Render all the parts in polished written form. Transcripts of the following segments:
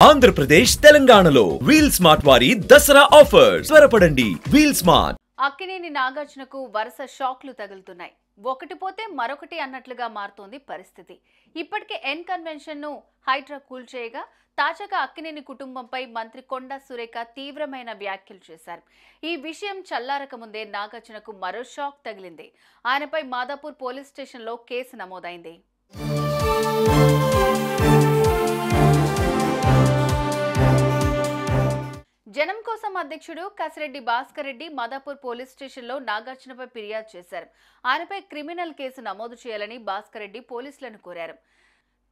ఆంధ్రప్రదేశ్ తెలంగాణలో Wheel Smart వారి Dasara offers త్వరపడండి. Wheel Smart. అక్కినేని నాగార్జునకు వరుస షాక్లు తగులుతున్నాయి. ఒకటి పోతే మరొకటి అన్నట్లుగా మారుతోంది పరిస్థితి. ఇప్పటికే ఎన్ కన్వెన్షన్ ను హైడ్రా కూల్చేయగా తాజాగా అక్కినేని కుటుంబంపై మంత్రి కొండా సురేఖ తీవ్రమైన వ్యాఖ్యలు చేశారు. ఈ విషయం చల్లారక ముందే నాగార్జునకు మరో షాక్ తగిలింది. ఆయనపై మాదాపూర్ పోలీస్ స్టేషన్లో కేసు నమోదైంది. జనం కోసం అధ్యక్షుడు కసిరెడ్డి భాస్కర్ రెడ్డి మాదాపూర్ పోలీస్ స్టేషన్లో నాగార్జునపై ఫిర్యాదు చేశారు. ఆయనపై క్రిమినల్ కేసు నమోదు చేయాలని భాస్కర్ రెడ్డి పోలీసులను కోరారు.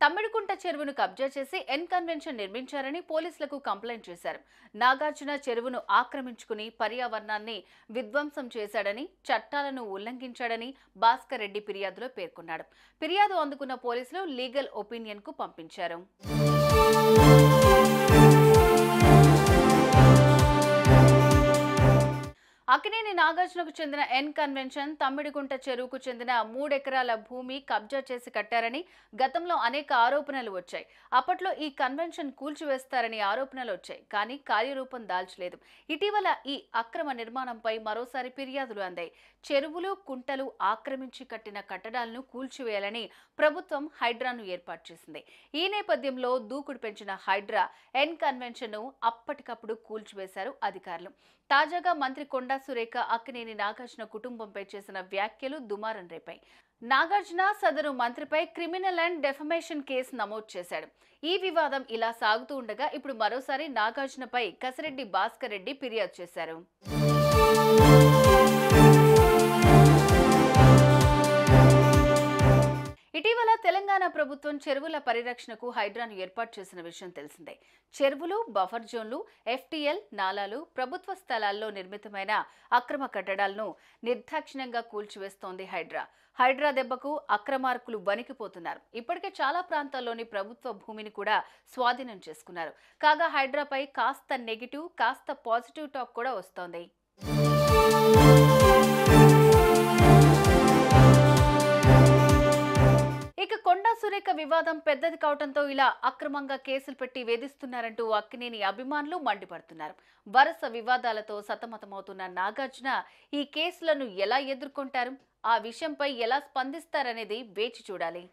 తమ్మిడికుంట చెరువును కబ్జా చేసి ఎన్ కన్వెన్షన్ నిర్మించారని పోలీసులకు కంప్లైంట్ చేశారు. నాగార్జున చెరువును ఆక్రమించుకుని పర్యావరణాన్ని విధ్వంసం చేశాడని, చట్టాలను ఉల్లంఘించాడని భాస్కర్ రెడ్డి ఫిర్యాదులో పేర్కొన్నాడు. ఫిర్యాదు అందుకున్న పోలీసులు లీగల్ ఒపీనియన్ కు పంపించారు. అక్కినేని నాగార్జునకు చెందిన ఎన్ కన్వెన్షన్ తమ్మిడిగుంట చెరువుకు చెందిన 3 ఎకరాల భూమి కబ్జా చేసి కట్టారని గతంలో అనేక ఆరోపణలు వచ్చాయి. అప్పట్లో ఈ కన్వెన్షన్ కూల్చివేస్తారని ఆరోపణలు వచ్చాయి, కానీ కార్యరూపం దాల్చలేదు. ఇటీవల ఈ అక్రమ నిర్మాణంపై మరోసారి ఫిర్యాదులు అందాయి. చెరువులు, కుంటలు ఆక్రమించి కట్టిన కట్టడాలను కూల్చివేయాలని ప్రభుత్వం హైడ్రాను ఏర్పాటు చేసింది. ఈ నేపథ్యంలో దూకుడు పెంచిన హైడ్రా ఎన్ కన్వెన్షన్ ను అప్పటికప్పుడు కూల్చివేశారు అధికారులు. తాజాగా మంత్రి కొండా సురేఖ అక్కినేని నాగార్జున కుటుంబంపై చేసిన వ్యాఖ్యలు దుమారం రేపాయి. నాగార్జున సదరు మంత్రిపై క్రిమినల్ అండ్ డెఫమేషన్ కేసు నమోదు చేశాడు. ఈ వివాదం ఇలా సాగుతూ ఉండగా ఇప్పుడు మరోసారి నాగార్జునపై కసిరెడ్డి భాస్కర్ రెడ్డి ఫిర్యాదు చేశారు. ఇటీవల తెలంగాణ ప్రభుత్వం చెరువుల పరిరక్షణకు హైడ్రాను ఏర్పాటు చేసిన విషయం తెలిసిందే. చెరువులు, బఫర్ జోన్లు, ఎఫ్టీఎల్, నాలాలు, ప్రభుత్వ స్థలాల్లో నిర్మితమైన అక్రమ కట్టడాలను నిర్దాక్షిణ్యంగా కూల్చివేస్తోంది హైడ్రా. హైడ్రా దెబ్బకు అక్రమార్కులు వణికిపోతున్నారు. ఇప్పటికే చాలా ప్రాంతాల్లోని ప్రభుత్వ భూమిని కూడా స్వాధీనం చేసుకున్నారు. కాగా హైడ్రాపై కాస్త నెగిటివ్, కాస్త పాజిటివ్ టాక్ కూడా వస్తోంది. ఇక కొండా సురేఖ వివాదం పెద్దది కావడంతో ఇలా అక్రమంగా కేసులు పెట్టి వేధిస్తున్నారంటూ అక్కినేని అభిమానులు మండిపడుతున్నారు. వరుస వివాదాలతో సతమతమవుతున్న నాగార్జున ఈ కేసులను ఎలా ఎదుర్కొంటారు, ఆ విషయంపై ఎలా స్పందిస్తారనేది వేచి చూడాలి.